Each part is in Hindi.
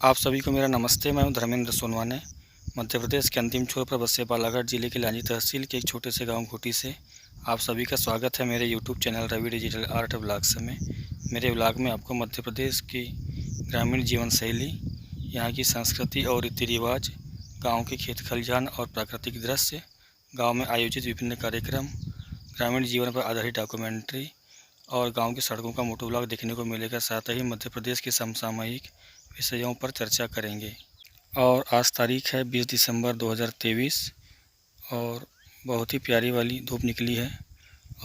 आप सभी को मेरा नमस्ते। मैं हूं धर्मेंद्र सोनवाने। मध्य प्रदेश के अंतिम छोर पर बसे बालाघाट जिले के लांजी तहसील के एक छोटे से गांव घोटी से आप सभी का स्वागत है मेरे YouTube channel Ravi digital art blogs में। मेरे ब्लॉग में आपको मध्य प्रदेश की ग्रामीण जीवन शैली, यहाँ की संस्कृति और रीति रिवाज, गाँव के खेत खलिहान और प्राकृतिक दृश्य, गाँव में आयोजित विभिन्न कार्यक्रम, ग्रामीण जीवन पर आधारित डॉक्यूमेंट्री और गाँव की सड़कों का मोटो ब्लॉग देखने को मिलेगा। साथ ही मध्य प्रदेश के समसामयिक विषयों पर चर्चा करेंगे। और आज तारीख है 20 दिसंबर 2023 और बहुत ही प्यारी वाली धूप निकली है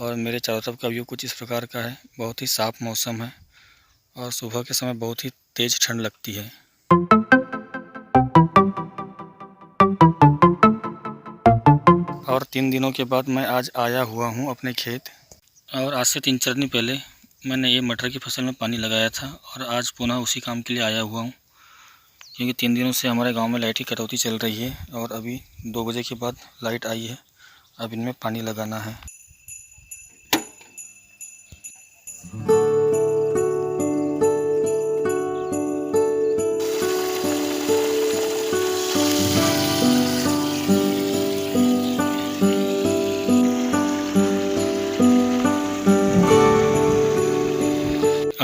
और मेरे चारों तरफ का व्यू कुछ इस प्रकार का है। बहुत ही साफ मौसम है और सुबह के समय बहुत ही तेज़ ठंड लगती है। और 3 दिनों के बाद मैं आज आया हुआ हूँ अपने खेत। और आज से 3-4 दिन पहले मैंने ये मटर की फसल में पानी लगाया था और आज पुनः उसी काम के लिए आया हुआ हूँ, क्योंकि 3 दिनों से हमारे गांव में लाइट की कटौती चल रही है और अभी 2 बजे के बाद लाइट आई है। अब इनमें पानी लगाना है।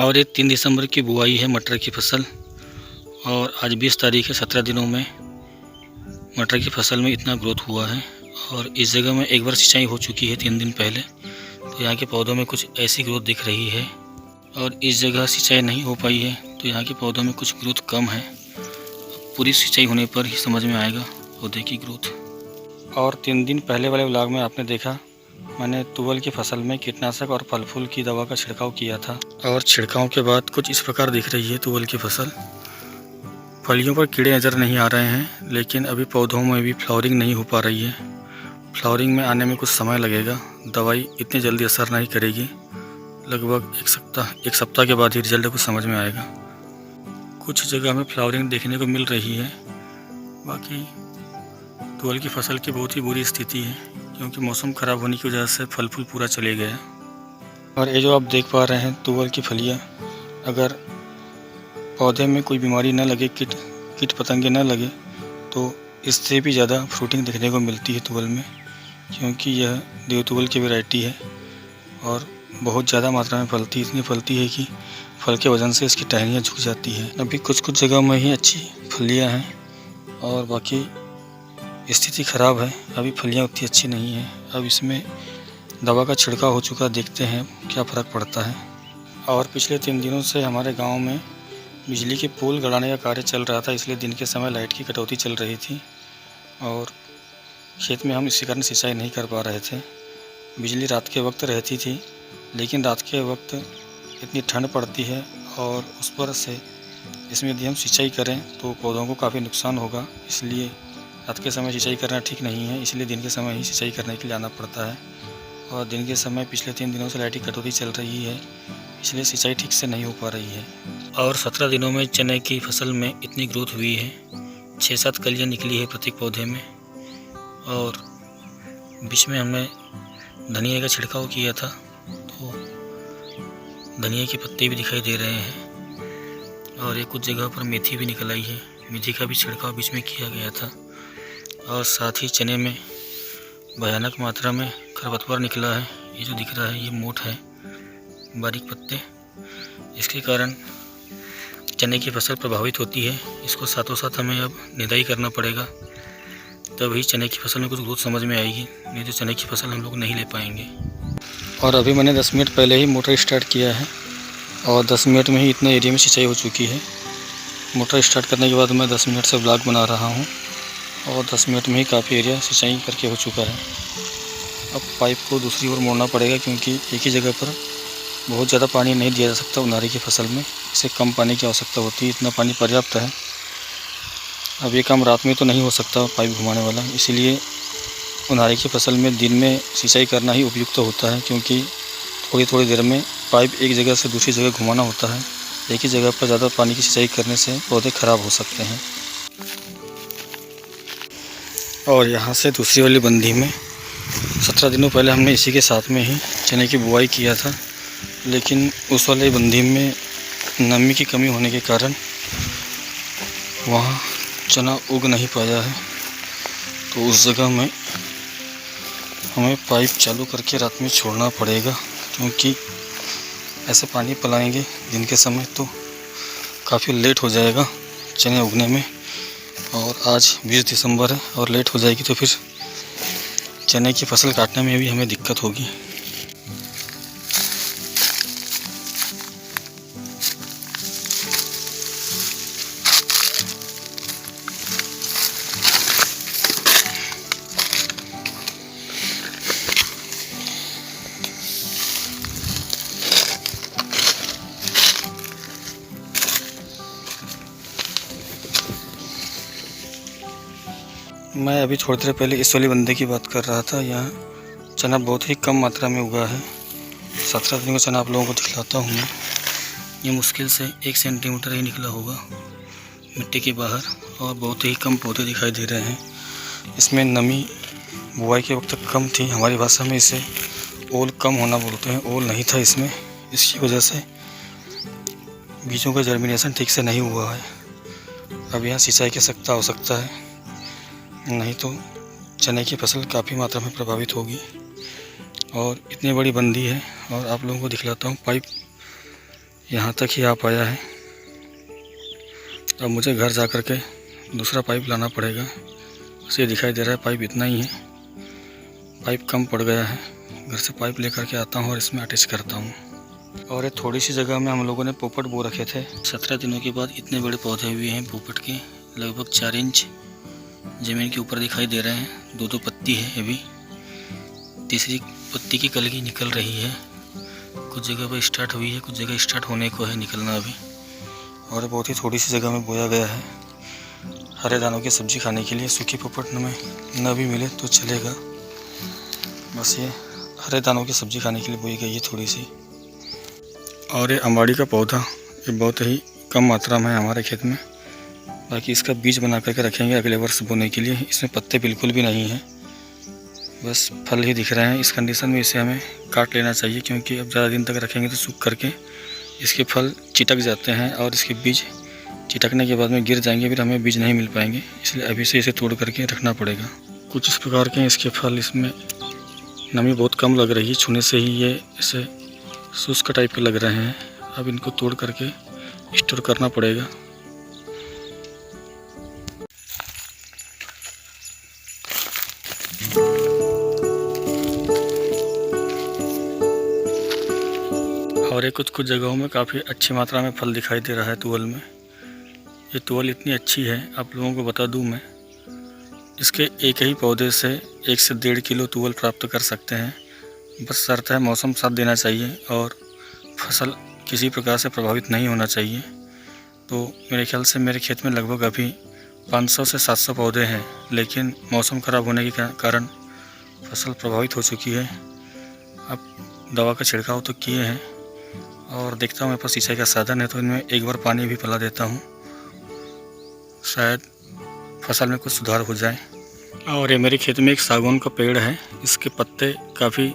और ये 3 दिसंबर की बुआई है मटर की फसल और आज 20 तारीख है। 17 दिनों में मटर की फसल में इतना ग्रोथ हुआ है। और इस जगह में एक बार सिंचाई हो चुकी है 3 दिन पहले, तो यहाँ के पौधों में कुछ ऐसी ग्रोथ दिख रही है। और इस जगह सिंचाई नहीं हो पाई है तो यहाँ के पौधों में कुछ ग्रोथ कम है। पूरी सिंचाई होने पर ही समझ में आएगा पौधे की ग्रोथ। और 3 दिन पहले वाले व्लॉग में आपने देखा मैंने तुवल की फसल में कीटनाशक और फल फूल की दवा का छिड़काव किया था और छिड़काव के बाद कुछ इस प्रकार दिख रही है तुवल की फसल। फलियों पर कीड़े नज़र नहीं आ रहे हैं, लेकिन अभी पौधों में भी फ्लावरिंग नहीं हो पा रही है। फ्लावरिंग में आने में कुछ समय लगेगा। दवाई इतनी जल्दी असर नहीं करेगी, लगभग एक सप्ताह के बाद ही रिजल्ट कुछ समझ में आएगा। कुछ जगह में फ्लावरिंग देखने को मिल रही है, बाकी तुवल की फसल की बहुत ही बुरी स्थिति है, क्योंकि मौसम ख़राब होने की वजह से फल फूल पूरा चले गया। और ये जो आप देख पा रहे हैं तुवल की फलियाँ, अगर पौधे में कोई बीमारी न लगे, कीट पतंगे न लगे, तो इससे भी ज़्यादा फ्रूटिंग देखने को मिलती है तुवल में, क्योंकि यह देवतुवल की वैरायटी है और बहुत ज़्यादा मात्रा में फलती, इतनी फलती है कि फल के वजन से इसकी टहनियाँ झुक जाती हैं। अभी कुछ जगह में ही अच्छी फलियाँ हैं और बाकी स्थिति ख़राब है। अभी फलियाँ उतनी अच्छी नहीं है। अब इसमें दवा का छिड़काव हो चुका, देखते हैं क्या फ़र्क पड़ता है। और पिछले 3 दिनों से हमारे गांव में बिजली के पोल गड़ाने का कार्य चल रहा था, इसलिए दिन के समय लाइट की कटौती चल रही थी और खेत में हम इसी कारण सिंचाई नहीं कर पा रहे थे। बिजली रात के वक्त रहती थी, लेकिन रात के वक्त इतनी ठंड पड़ती है और उस पर से इसमें यदि हम सिंचाई करें तो पौधों को काफ़ी नुकसान होगा, इसलिए रात के समय सिंचाई करना ठीक नहीं है। इसलिए दिन के समय ही सिंचाई करने के लिए आना पड़ता है। और दिन के समय पिछले 3 दिनों से लाइट की कटौती चल रही है, इसलिए सिंचाई ठीक से नहीं हो पा रही है। और 17 दिनों में चने की फसल में इतनी ग्रोथ हुई है, 6-7 कलियाँ निकली है प्रत्येक पौधे में। और बीच में हमने धनिया का छिड़काव किया था, तो धनिया के पत्ते भी दिखाई दे रहे हैं। और ये कुछ जगह पर मेथी भी निकल आई है, मेथी का भी छिड़काव बीच में किया गया था। और साथ ही चने में भयानक मात्रा में खरपतवार निकला है। ये जो दिख रहा है ये मोट है, बारीक पत्ते, इसके कारण चने की फसल प्रभावित होती है। इसको साथों साथ हमें अब निदाई करना पड़ेगा, तभी चने की फसल में कुछ ग्रोथ समझ में आएगी, नहीं तो चने की फसल हम लोग नहीं ले पाएंगे। और अभी मैंने 10 मिनट पहले ही मोटर स्टार्ट किया है और 10 मिनट में ही इतने एरिया में सिंचाई हो चुकी है। मोटर स्टार्ट करने के बाद मैं 10 मिनट से ब्लॉग बना रहा हूँ और 10 मिनट में ही काफ़ी एरिया सिंचाई करके हो चुका है। अब पाइप को दूसरी ओर मोड़ना पड़ेगा, क्योंकि एक ही जगह पर बहुत ज़्यादा पानी नहीं दिया जा सकता उनारी की फसल में। इसे कम पानी की आवश्यकता होती है, इतना पानी पर्याप्त है। अब ये काम रात में तो नहीं हो सकता पाइप घुमाने वाला, इसीलिए उनारी की फसल में दिन में सिंचाई करना ही उपयुक्त होता है, क्योंकि थोड़ी देर में पाइप एक जगह से दूसरी जगह घुमाना होता है। एक ही जगह पर ज़्यादा पानी की सिंचाई करने से पौधे ख़राब हो सकते हैं। और यहाँ से दूसरी वाली बंधी में 17 दिनों पहले हमने इसी के साथ में ही चने की बुआई किया था, लेकिन उस वाले बंधी में नमी की कमी होने के कारण वहाँ चना उग नहीं पाया है, तो उस जगह में हमें पाइप चालू करके रात में छोड़ना पड़ेगा, क्योंकि ऐसे पानी पिलाएंगे दिन के समय तो काफ़ी लेट हो जाएगा चने उगने में। और आज 20 दिसंबर है और लेट हो जाएगी तो फिर चने की फसल काटने में भी हमें दिक्कत होगी। मैं अभी थोड़ी देर पहले इस वाले बंदे की बात कर रहा था। यहाँ चना बहुत ही कम मात्रा में उगा है। 17 दिन का चना आप लोगों को दिखलाता हूँ मैं। ये मुश्किल से 1 सेंटीमीटर ही निकला होगा मिट्टी के बाहर, और बहुत ही कम पौधे दिखाई दे रहे हैं। इसमें नमी बुआई के वक्त कम थी, हमारी भाषा में इसे ओल कम होना बोलते हैं। ओल नहीं था इसमें, इसकी वजह से बीजों का जर्मिनेशन ठीक से नहीं हुआ है। अब यहाँ सिंचाई की सख्त आवश्यकता है, नहीं तो चने की फसल काफ़ी मात्रा में प्रभावित होगी। और इतनी बड़ी बंदी है, और आप लोगों को दिखलाता हूँ पाइप यहाँ तक ही आ पाया है। अब मुझे घर जा कर के दूसरा पाइप लाना पड़ेगा। उसे दिखाई दे रहा है पाइप इतना ही है, पाइप कम पड़ गया है। घर से पाइप लेकर के आता हूँ और इसमें अटैच करता हूँ। और एक थोड़ी सी जगह में हम लोगों ने पोपट बो रखे थे। 17 दिनों के बाद इतने बड़े पौधे हुए हैं पोपट के, लगभग 4 इंच ज़मीन के ऊपर दिखाई दे रहे हैं। 2 पत्ती है अभी, तीसरी पत्ती की कलगी निकल रही है। कुछ जगह पर स्टार्ट हुई है, कुछ जगह स्टार्ट होने को है निकलना अभी। और बहुत ही थोड़ी सी जगह में बोया गया है हरे दानों की सब्ज़ी खाने के लिए। सूखी पोपट में न भी मिले तो चलेगा, बस ये हरे दानों की सब्ज़ी खाने के लिए बोई गई है थोड़ी सी। और ये अम्बाड़ी का पौधा, ये बहुत ही कम मात्रा में है हमारे खेत में। बाकी इसका बीज बना करके रखेंगे अगले वर्ष बोने के लिए। इसमें पत्ते बिल्कुल भी नहीं हैं, बस फल ही दिख रहे हैं। इस कंडीशन में इसे हमें काट लेना चाहिए, क्योंकि अब ज़्यादा दिन तक रखेंगे तो सूख करके इसके फल चिटक जाते हैं और इसके बीज चिटकने के बाद में गिर जाएंगे, फिर हमें बीज नहीं मिल पाएंगे। इसलिए अभी से इसे तोड़ करके रखना पड़ेगा। कुछ इस प्रकार के इसके फल, इसमें नमी बहुत कम लग रही है, छूने से ही ये ऐसे शुष्क टाइप के लग रहे हैं। अब इनको तोड़ करके स्टोर करना पड़ेगा। और ये कुछ जगहों में काफ़ी अच्छी मात्रा में फल दिखाई दे रहा है तुअल में। ये तुअल इतनी अच्छी है, आप लोगों को बता दूं मैं, इसके एक ही पौधे से 1 से 1.5 किलो तुअल प्राप्त कर सकते हैं। बस शर्त है मौसम साथ देना चाहिए और फसल किसी प्रकार से प्रभावित नहीं होना चाहिए। तो मेरे ख्याल से मेरे खेत में लगभग अभी 500 से 700 पौधे हैं, लेकिन मौसम ख़राब होने के कारण फसल प्रभावित हो चुकी है। अब दवा का छिड़काव तो किए हैं, और देखता हूँ मेरे पास सिंचाई का साधन है तो इनमें एक बार पानी भी पिला देता हूँ, शायद फसल में कुछ सुधार हो जाए। और ये मेरे खेत में एक सागौन का पेड़ है, इसके पत्ते काफ़ी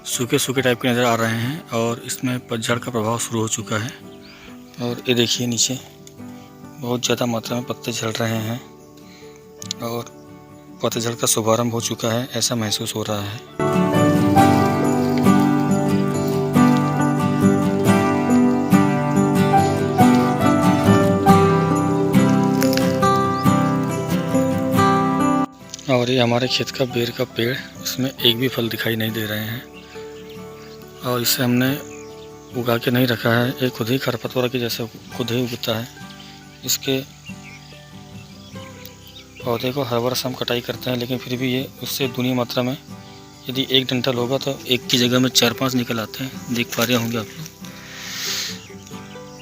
सूखे सूखे टाइप के नज़र आ रहे हैं और इसमें पतझड़ का प्रभाव शुरू हो चुका है। और ये देखिए नीचे बहुत ज़्यादा मात्रा में पत्ते झड़ रहे हैं और पतझड़ का शुभारंभ हो चुका है, ऐसा महसूस हो रहा है। और ये हमारे खेत का बेर का पेड़, इसमें एक भी फल दिखाई नहीं दे रहे हैं और इसे हमने उगा के नहीं रखा है। ये खुद ही खरपतवार के जैसे खुद ही उगता है। इसके पौधे को हर वर्ष हम कटाई करते हैं, लेकिन फिर भी ये उससे दूनी मात्रा में, यदि 1 डंठल होगा तो एक की जगह में 4-5 निकल आते हैं, देख पा रहे होंगे आप लोग।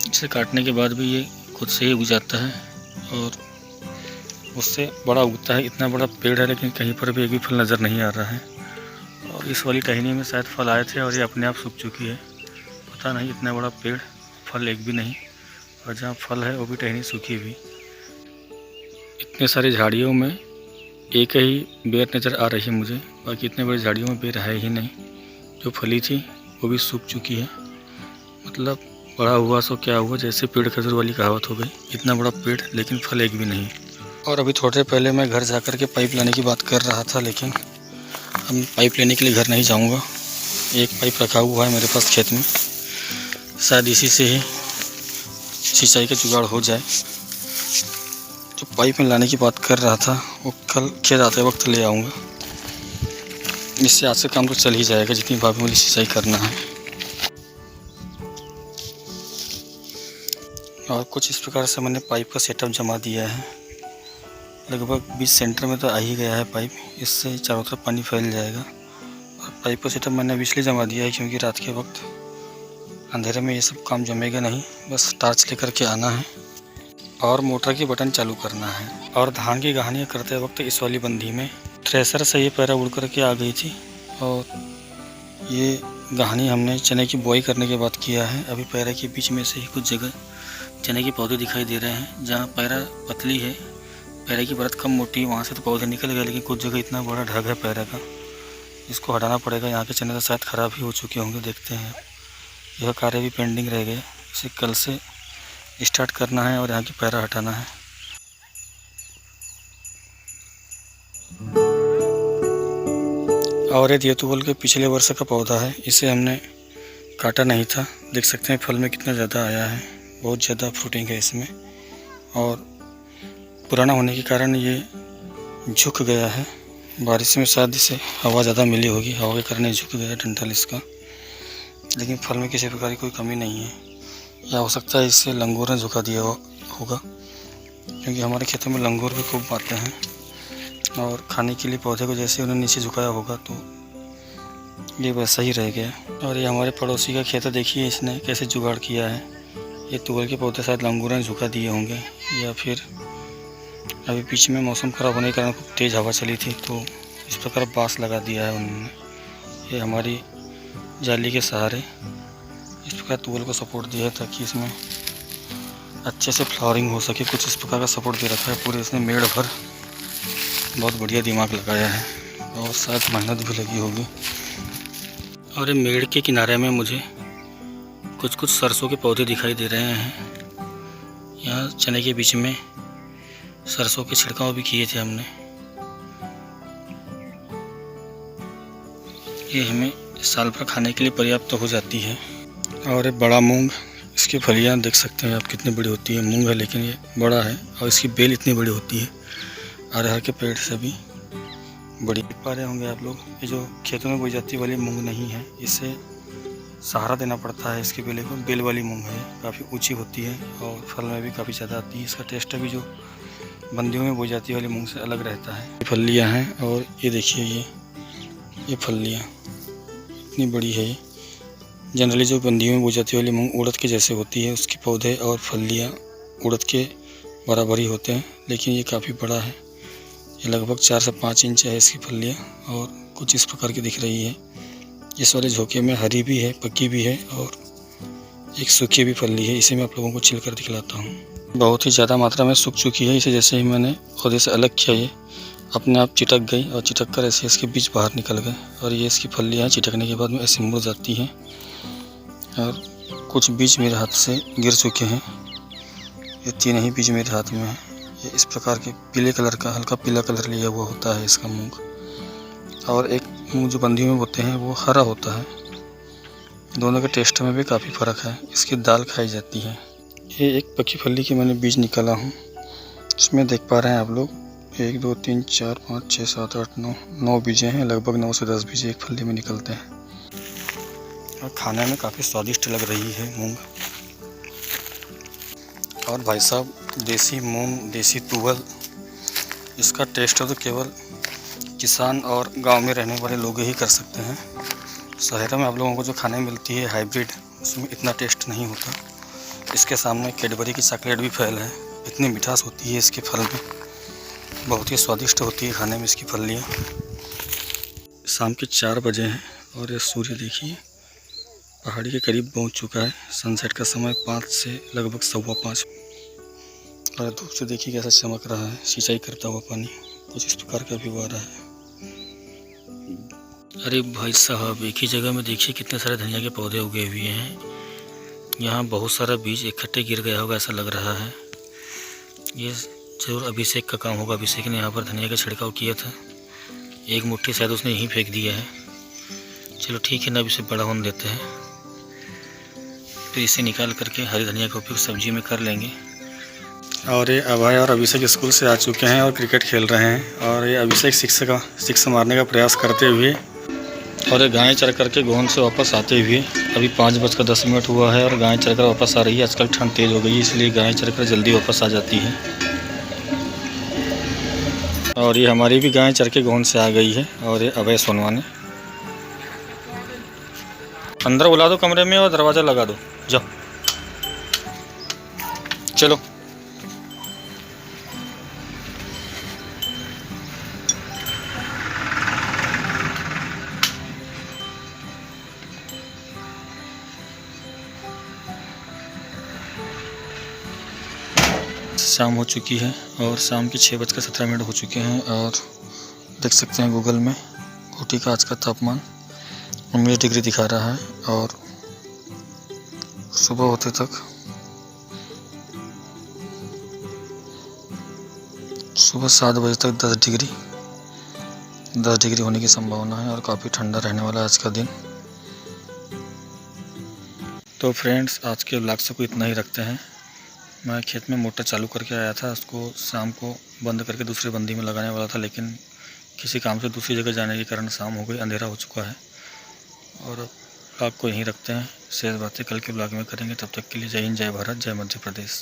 इसे काटने के बाद भी ये खुद से ही उग जाता है और उससे बड़ा उगता है। इतना बड़ा पेड़ है लेकिन कहीं पर भी एक भी फल नज़र नहीं आ रहा है। और इस वाली टहनी में शायद फल आए थे और ये अपने आप सूख चुकी है, पता नहीं। इतना बड़ा पेड़, फल एक भी नहीं, और जहाँ फल है वो भी टहनी सूखी हुई। इतने सारी झाड़ियों में एक ही बेर नज़र आ रही है मुझे, बाकी इतने बड़ी झाड़ियों में बेर है ही नहीं। जो फली थी वो भी सूख चुकी है, मतलब बड़ा हुआ सो क्या हुआ, जैसे पेड़ खजूर वाली कहावत हो गई। इतना बड़ा पेड़ लेकिन फल एक भी नहीं। और अभी थोड़ी देर पहले मैं घर जा कर के पाइप लाने की बात कर रहा था, लेकिन अब पाइप लेने के लिए घर नहीं जाऊंगा। एक पाइप रखा हुआ है मेरे पास खेत में, शायद इसी से ही सिंचाई का जुगाड़ हो जाए। जो पाइप में लाने की बात कर रहा था वो कल खेत आते वक्त ले आऊँगा। इससे आज से काम तो चल ही जाएगा, जितनी बार मुझे सिंचाई करना है। और कुछ इस प्रकार से मैंने पाइप का सेटअप जमा दिया है। लगभग 20 सेंटर में तो आ ही गया है पाइप, इससे चारों तरफ पानी फैल जाएगा। और पाइप का सेटअप मैंने इसलिए जमा दिया है क्योंकि रात के वक्त अंधेरे में ये सब काम जमेगा नहीं। बस टॉर्च लेकर के आना है और मोटर की बटन चालू करना है। और धान की गहानियाँ करते वक्त इस वाली बंधी में थ्रेसर से ये पैरा उड़ कर के आ गई थी। और ये गहानी हमने चने की बुआई करने के बाद किया है। अभी पैरा के बीच में से ही कुछ जगह चने के पौधे दिखाई दे रहे हैं। जहाँ पैरा पतली है, पैरा की परत कम मोटी है, वहाँ से तो पौधे निकल गए, लेकिन कुछ जगह इतना बड़ा ढग है पैरा का, इसको हटाना पड़ेगा। यहाँ के चने तो शायद ख़राब ही हो चुके होंगे, देखते हैं। यह कार्य भी पेंडिंग रह गए, इसे कल से स्टार्ट करना है और यहाँ की पैरा हटाना है। और ये तुवल के पिछले वर्ष का पौधा है, इसे हमने काटा नहीं था। देख सकते हैं फल में कितना ज़्यादा आया है, बहुत ज़्यादा फ्रूटिंग है इसमें। और पुराना होने के कारण ये झुक गया है। बारिश में शायद इसे हवा ज़्यादा मिली होगी, हवा के कारण झुक गया डंठल इसका। लेकिन फल में किसी प्रकार की कोई कमी नहीं है। या हो सकता है इससे लंगूर ने झुका दिया होगा, क्योंकि हमारे खेतों में लंगूर भी खूब आते हैं। और खाने के लिए पौधे को जैसे उन्होंने नीचे झुकाया होगा तो ये वैसा ही रह गया। और ये हमारे पड़ोसी का खेत है, देखिए इसने कैसे जुगाड़ किया है। ये तुअर के पौधे शायद लंगूर ने झुका दिए होंगे, या फिर अभी बीच में मौसम ख़राब होने के कारण खूब तेज़ हवा चली थी तो इस प्रकार बाँस लगा दिया है उन्होंने। ये हमारी जाली के सहारे इस प्रकार तुअल को सपोर्ट दिया है ताकि इसमें अच्छे से फ्लावरिंग हो सके। कुछ इस प्रकार का सपोर्ट दे रखा है पूरे इसने मेड़ भर। बहुत बढ़िया दिमाग लगाया है और शायद मेहनत भी लगी होगी। और ये मेड़ के किनारे में मुझे कुछ सरसों के पौधे दिखाई दे रहे हैं। यहाँ चने के बीच में सरसों के छिड़काव भी किए थे हमने। ये हमें साल भर खाने के लिए पर्याप्त हो जाती है। और ये बड़ा मूंग, इसकी फलियाँ देख सकते हैं आप कितनी बड़ी होती है। मूंग है लेकिन ये बड़ा है और इसकी बेल इतनी बड़ी होती है। अरहर के पेड़ से भी बड़ी पा रहे होंगे आप लोग। ये जो खेतों में बोई जाती वाली मूंग नहीं है, इसे सहारा देना पड़ता है इसके बेले को। बेल वाली मूंग है, काफ़ी ऊंची होती है और फल में भी काफ़ी ज़्यादा आती है। इसका टेस्ट भी जो बंदियों में बोई जाती वाली मूंग से अलग रहता है। फलियाँ हैं और ये देखिए ये फलियाँ इतनी बड़ी है। ये जनरली जो बंदियों में बोई जाती वाली मूंग उड़द के जैसे होती है, उसके पौधे और फलियाँ उड़द के बराबर ही होते हैं, लेकिन ये काफ़ी बड़ा है। ये लगभग 4 से 5 इंच है इसकी फलियाँ और कुछ इस प्रकार की दिख रही है। इस वाले झोंके में हरी भी है, पक्की भी है और एक सूखी भी फली है। इसे मैं आप लोगों को छिल कर दिखलाता हूँ। बहुत ही ज़्यादा मात्रा में सूख चुकी है। इसे जैसे ही मैंने खुद से अलग किया, ये अपने आप चिटक गई और चिटक कर ऐसे इसके बीच बाहर निकल गए। और ये इसकी फलियाँ चिटकने के बाद में ऐसे मुड़ जाती हैं और कुछ बीज मेरे हाथ से गिर चुके हैं। ये 3 ही बीज मेरे हाथ में है। ये इस प्रकार के पीले कलर का, हल्का पीला कलर लिया हुआ होता है इसका मूंग। और एक मूंग जो बंदियों में होते हैं वो हरा होता है। दोनों के टेस्ट में भी काफ़ी फ़र्क है। इसकी दाल खाई जाती है। ये एक पक्की फली की मैंने बीज निकाला हूँ। इसमें देख पा रहे हैं आप लोग 1 2 3 4 5 6 7 8 9 बीजें हैं। लगभग 9 से 10 बीजे एक फली में निकलते हैं और खाने में काफ़ी स्वादिष्ट लग रही है मूंग। और भाई साहब, देसी मूंग, देसी तुवल, इसका टेस्ट तो केवल किसान और गांव में रहने वाले लोग ही कर सकते हैं। शहरों में आप लोगों को जो खाने मिलती है हाइब्रिड, उसमें इतना टेस्ट नहीं होता। इसके सामने कैडबरी की चॉकलेट भी फेल है। इतनी मिठास होती है इसके फल में, बहुत ही स्वादिष्ट होती है खाने में इसकी फलियाँ। शाम के 4 बजे हैं और ये सूर्य देखिए पहाड़ी के करीब पहुंच चुका है। सनसेट का समय 5 से लगभग 5:15। और धूप से देखिए कैसा चमक रहा है। सिंचाई करता हुआ पानी कुछ इस प्रकार का भी आ रहा है। अरे भाई साहब, एक ही जगह में देखिए कितने सारे धनिया के पौधे उगे हुए हैं। यहाँ बहुत सारा बीज इकट्ठे गिर गया होगा ऐसा लग रहा है। ये जरूर अभिषेक का काम होगा। अभिषेक ने यहाँ पर धनिया का छिड़काव किया था। एक मुट्ठी शायद उसने यहीं फेंक दिया है। चलो ठीक है ना, अब इसे बड़ा होने देते हैं, फिर इसे निकाल करके हरी धनिया का उपयोग सब्जी में कर लेंगे। और ये अभय और अभिषेक स्कूल से आ चुके हैं और क्रिकेट खेल रहे हैं। और ये अभिषेक सिक्स मारने का प्रयास करते हुए और ये गाय चर करके गोंद से वापस आते हुए, अभी 5:10 हुआ है और गाय चरकर वापस आ रही है। आजकल ठंड तेज़ हो गई है, इसलिए गाय चरकर जल्दी वापस आ जाती है। और ये हमारी भी गाय चर के गोंद से आ गई है। और ये अभय सोनवा ने अंदर बुला दो कमरे में और दरवाज़ा लगा दो, जाओ चलो। शाम हो चुकी है और शाम के 6:17 हो चुके हैं। और देख सकते हैं गूगल में ऊटी का आज का तापमान 19 डिग्री दिखा रहा है। और सुबह होते तक सुबह 7 बजे तक 10 डिग्री होने की संभावना है और काफ़ी ठंडा रहने वाला है आज का दिन। तो फ्रेंड्स, आज के व्लॉग को इतना ही रखते हैं। मैं खेत में मोटर चालू करके आया था, उसको शाम को बंद करके दूसरी बंदी में लगाने वाला था, लेकिन किसी काम से दूसरी जगह जाने के कारण शाम हो गई, अंधेरा हो चुका है। और व्लॉग को यहीं रखते हैं। शेष बातें कल के व्लॉग में करेंगे। तब तक के लिए जय हिंद, जय भारत, जय मध्य प्रदेश।